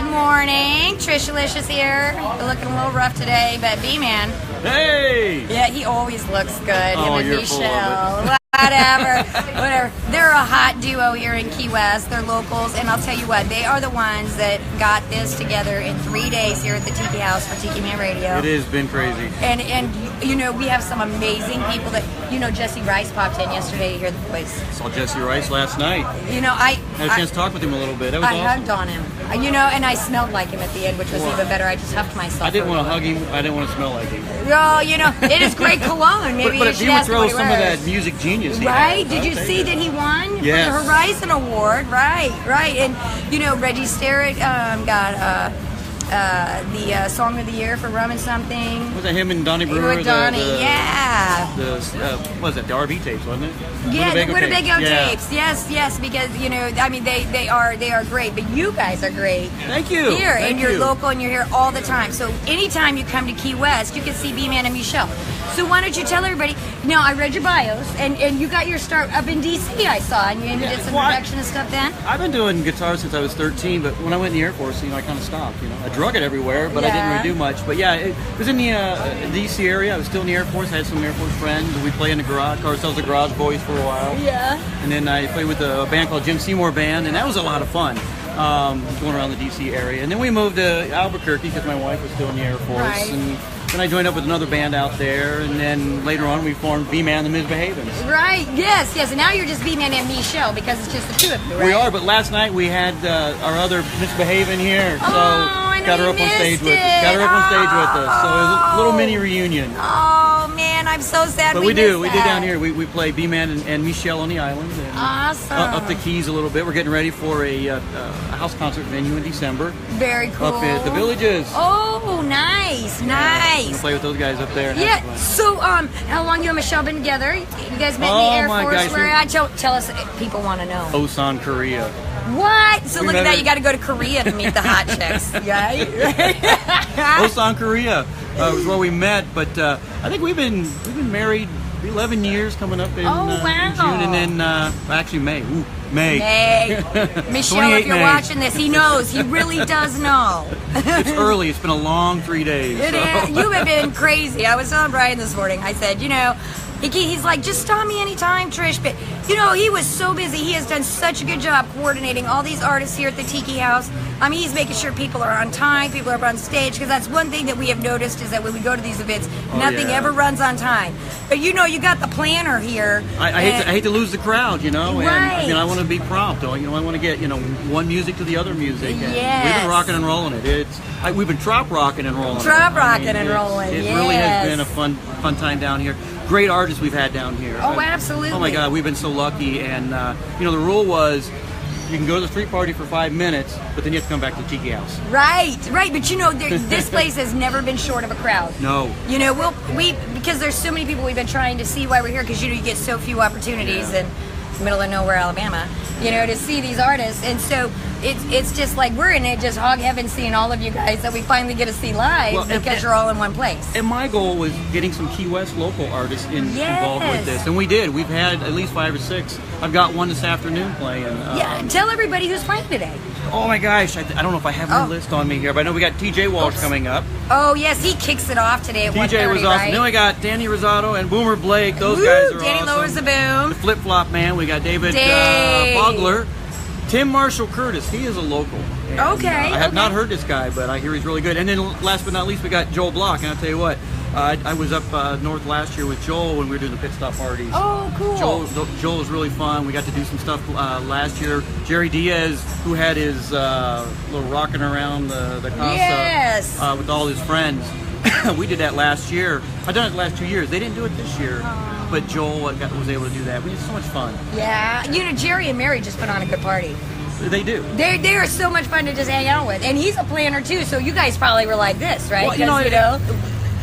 Good morning. Trishalicious here. Looking a little rough today, but B-Man. Hey! Yeah, he always looks good. Oh, Him and you're Michelle. full of Whatever. They're a hot duo here in Key West. They're locals, and I'll tell you what, they are the ones that got this together in 3 days here at the Tiki House for Tiki Man Radio. It has been crazy. And you know, we have some amazing people that, you know, Jesse Rice popped in yesterday to hear the voice. Saw Jesse Rice last night. You know, I had a chance to talk with him a little bit. That was I awesome. hugged on him. You know, and I smelled like him at the end, which was even better. I just huffed myself. I didn't want to hug him. I didn't want to smell like him. Oh, you know, it is great cologne. Maybe but you if should he would ask him throw what he some of wears. that music genius he Right? had, Did you see that he won Yes. for the Horizon Award? Right. And, you know, Reggie Sterritt got the Song of the Year for Rum and Something. Was that him and Donnie Brewer? With Donnie, yeah. What was that? The RV tapes, wasn't it? Yeah, the Winnebago Yeah. tapes. Yes, because, you know, I mean, they are great, but you guys are great. Thank you. Here, Thank and you're you. local, and you're here all the time. So anytime you come to Key West, you can see B-Man and Michelle. So why don't you tell everybody? Now, I read your bios, and you got your start up in D.C., I saw, and you did some production and stuff then? I've been doing guitar since I was 13, but when I went in the Air Force, you know, I kind of stopped. You know, I drug it everywhere, but I didn't really do much. But yeah, it was in the D.C. area. I was still in the Air Force. I had some Air Force friends. We played in the garage, called ourselves the Garage Boys for a while. Yeah. And then I played with a band called Jim Seymour Band, and that was a lot of fun. Going around the D.C. area. And then we moved to Albuquerque because my wife was still in the Air Force. Right. And then I joined up with another band out there, and then later on we formed B-Man and the Misbehavens. Right, yes. And now you're just B-Man and Michelle because it's just the two of you, right? We are, but last night we had our other Misbehavin here, so got her up on stage with us. Got her up on stage with us, so it was a little mini reunion. Oh man, I'm so sad. But we did down here. We play B-Man and Michelle on the island. And awesome. Up the Keys a little bit. We're getting ready for a house concert venue in December. Very cool. Up at the Villages. Oh, nice. We're gonna play with those guys up there. Yeah. So, how long you and Michelle been together? You guys met in the Air Force. Gosh, Where at? Tell us. People want to know. Osan, Korea. What? So look at that. met You got to go to Korea to meet the hot chicks. Yeah. Osan, Korea was where we met, but I think we've been married 11 years coming up in, wow. in June, and then actually May. Ooh, May. Michelle, if you're watching this, he knows. He really does know. It's early. It's been a long 3 days. It is. You have been crazy. I was telling Brian this morning. I said, you know, he's like, just stop me anytime, Trish. But, you know, he was so busy. He has done such a good job coordinating all these artists here at the Tiki House. I mean, he's making sure people are on time, people are up on stage, because that's one thing that we have noticed is that when we go to these events, nothing ever runs on time. But, you know, you got the planner here. I hate to lose the crowd, you know, and Right. you know, I want to be prompt. You know, I want to get, you know, one music to the other music. And Yes. we've been rocking and rolling it. We've been trop rocking and rolling. Trop rocking and rolling, It really has yes. been a fun time down here. Great artists we've had down here. Oh, absolutely. Oh my God, we've been so lucky. And you know, the rule was you can go to the street party for 5 minutes, but then you have to come back to the Tiki House. Right. But you know, this place has never been short of a crowd. No. You know, because there's so many people we've been trying to see why we're here, because you know you get so few opportunities in the middle of nowhere, Alabama, you know, to see these artists, and so it's just like we're in it, just hog heaven, seeing all of you guys that we finally get to see live because you're all in one place. And my goal was getting some Key West local artists involved with this, and we did. We've had at least 5 or 6. I've got one this afternoon playing. Tell everybody who's playing today. Oh my gosh, I don't know if I have my list on me here, but I know we got TJ Walsh coming up. Oh yes, he kicks it off today at 1:30, TJ was awesome. right? Then we got Danny Rosato and Boomer Blake. Those guys are Danny awesome. lowers the boom. The Flip Flop Man. We got David Fogler. Tim Marshall Curtis. He is a local. And, I have not heard this guy, but I hear he's really good. And then last but not least, we got Joel Block. And I'll tell you what, I was up north last year with Joel when we were doing the pit stop parties. Oh, cool. Joel was really fun. We got to do some stuff last year. Jerry Diaz, who had his little rocking around the casa with all his friends. We did that last year. I've done it the last 2 years. They didn't do it this year. But Joel was able to do that. We had so much fun. Yeah. You know, Jerry and Mary just put on a good party. They do. They are so much fun to just hang out with. And he's a planner too, so you guys probably were like this, right? Well, you know,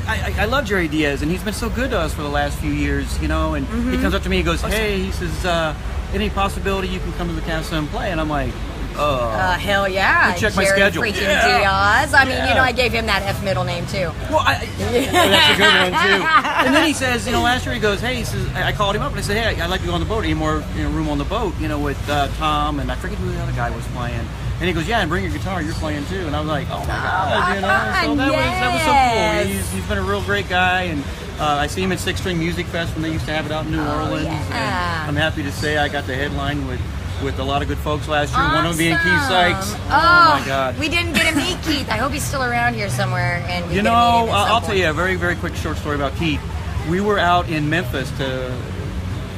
I love Jerry Diaz, and he's been so good to us for the last few years, you know, and he comes up to me and goes, hey, he says, any possibility you can come to the casa and play? And I'm like, hell yeah. Check my Jerry schedule. Freaking Diaz. I mean, you know, I gave him that F middle name too. Well, that's a good one too. And then he says, you know, last year he goes, hey, he says, I called him up and I said, hey, I'd like to go on the boat. Any more room on the boat, you know, with Tom, and I forget who the other guy was playing. And he goes, yeah, and bring your guitar, you're playing too. And I was like, oh my God, you know. So that was so cool. He's been a real great guy, and I see him at Six String Music Fest when they used to have it out in New Orleans. Yeah. And I'm happy to say I got the headline with a lot of good folks last year. One of them being Keith Sykes. Oh my God. We didn't get to meet Keith. I hope he's still around here somewhere. And you know, I'll tell you a very, very quick short story about Keith. We were out in Memphis we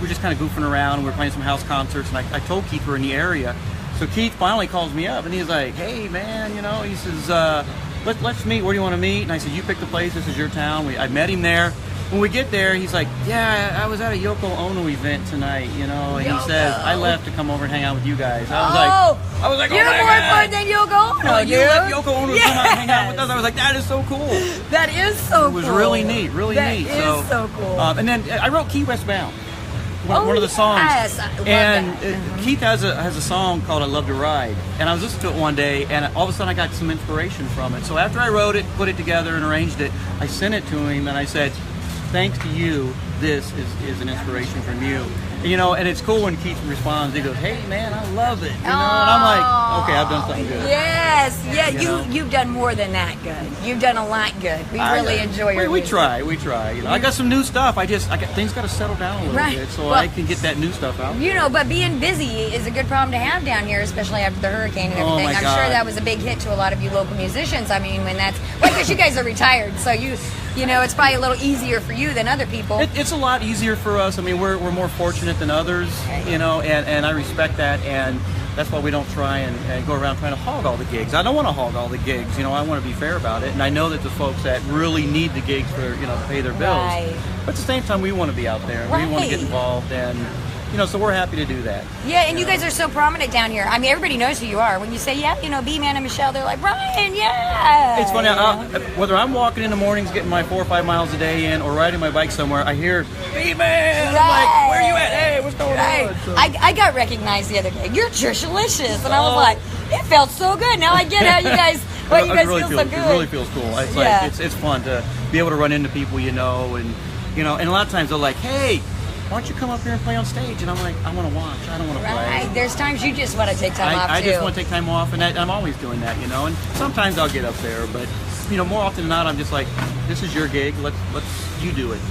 were just kind of goofing around. We were playing some house concerts, and I told Keith we're in the area. So Keith finally calls me up, and he's like, hey man, you know, he says, let's meet. Where do you want to meet? And I said, you pick the place. This is your town. I met him there. When we get there, he's like, yeah, I was at a Yoko Ono event tonight, you know, and he says, I left to come over and hang out with you guys. I was like, you're oh my more God. important than Yoko Ono, You left Yoko Ono to come out and hang out with us. I was like, that is so cool. That is so cool. It was really neat, really neat. That is so cool. And then I wrote Key West Bound, one of the songs. Yes, I love that. Keith has a song called I Love to Ride. And I was listening to it one day, and all of a sudden I got some inspiration from it. So after I wrote it, put it together, and arranged it, I sent it to him, and I said, thanks to you, this is an inspiration from you. You know, and it's cool when Keith responds. He goes, hey man, I love it. You know, and I'm like, okay, I've done something good. Yes, yeah, you've done more than that good. You've done a lot good. We really enjoy your music. We try. You know, I got some new stuff. Things got to settle down a little bit so I can get that new stuff out. You know, but being busy is a good problem to have down here, especially after the hurricane and everything. Oh my I'm God. sure that was a big hit to a lot of you local musicians. I mean, because you guys are retired, so you know, it's probably a little easier for you than other people. It's a lot easier for us. I mean, we're more fortunate than others, you know, and I respect that, and that's why we don't try and go around trying to hog all the gigs. I don't want to hog all the gigs, you know. I want to be fair about it, and I know that the folks that really need the gigs for, you know, to pay their bills. Right. But at the same time, we want to be out there. Right. We want to get involved, and you know, so we're happy to do that. Yeah, and you guys are so prominent down here. I mean, everybody knows who you are. When you say, yeah, you know, B-Man and Michelle, they're like, Brian, yeah. It's funny, whether I'm walking in the mornings getting my 4 or 5 miles a day in, or riding my bike somewhere, I hear, B-Man! Right. I'm like, where you at? Hey, what's going on? So, I got recognized the other day. You're Trishalicious. And I was like, it felt so good. Now I get how you guys, really feel so good. It really feels cool. It's like, it's fun to be able to run into people you know, and a lot of times they're like, hey, why don't you come up here and play on stage? And I'm like, I want to watch. I don't want to play. Right. There's times you just want to take time off, too. I just want to take time off, and I'm always doing that, you know. And sometimes I'll get up there, but, you know, more often than not, I'm just like, this is your gig. You do it.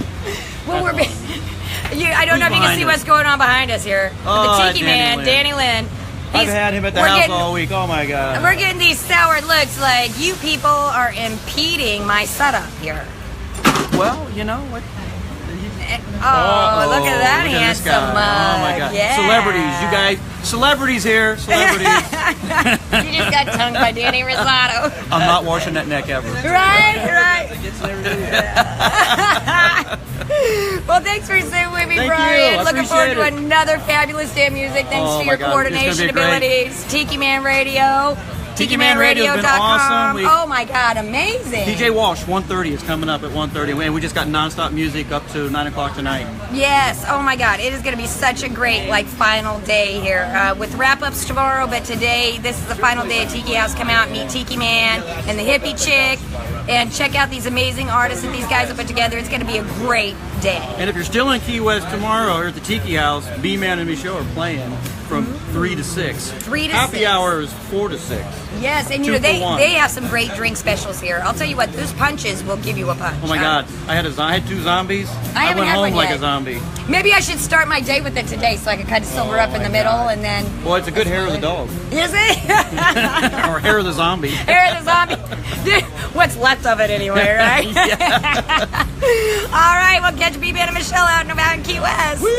Well, I don't know if you can see what's going on behind us here. The Tiki Man, Danny Lynn. I've had him at the house all week. Oh, my God. We're getting these sour looks like you people are impeding my setup here. Well, you know what? Look at that handsome mug. Oh my God. Yeah. Celebrities, you guys. Celebrities here. Celebrities. You just got tongued by Danny Risotto. I'm not washing that neck ever. Right. Well, thanks for sitting with me, Brian. Looking forward to another fabulous day of music. Thanks to your coordination abilities. Tiki Man Radio. TikiManRadio.com. Awesome. Oh my God, amazing. DJ Walsh, 1:30 is coming up at 1:30. And we just got nonstop music up to 9 o'clock tonight. Yes, oh my God, it is going to be such a great final day here with wrap-ups tomorrow, but today, this is the final day of Tiki House. Come out and meet Tiki Man and the Hippie Chick and check out these amazing artists that these guys have put together. It's going to be a great day. And if you're still in Key West tomorrow or at the Tiki House, B-Man and Michelle are playing from 3 to 6. 3 to 6. Happy hour is 4 to 6. Yes, and you know, they have some great drink specials here. I'll tell you what, those punches will give you a punch. Oh my God, I had 2 zombies. I went home like a zombie. Maybe I should start my day with it today so I can kind of silver up in the middle and then... Well, it's a good hair of the dog. Is it? Or hair of the zombie. Hair of the zombie. What's left of it anyway, right? All right, well, catch B-Man and Michelle out and about in Key West. Woo!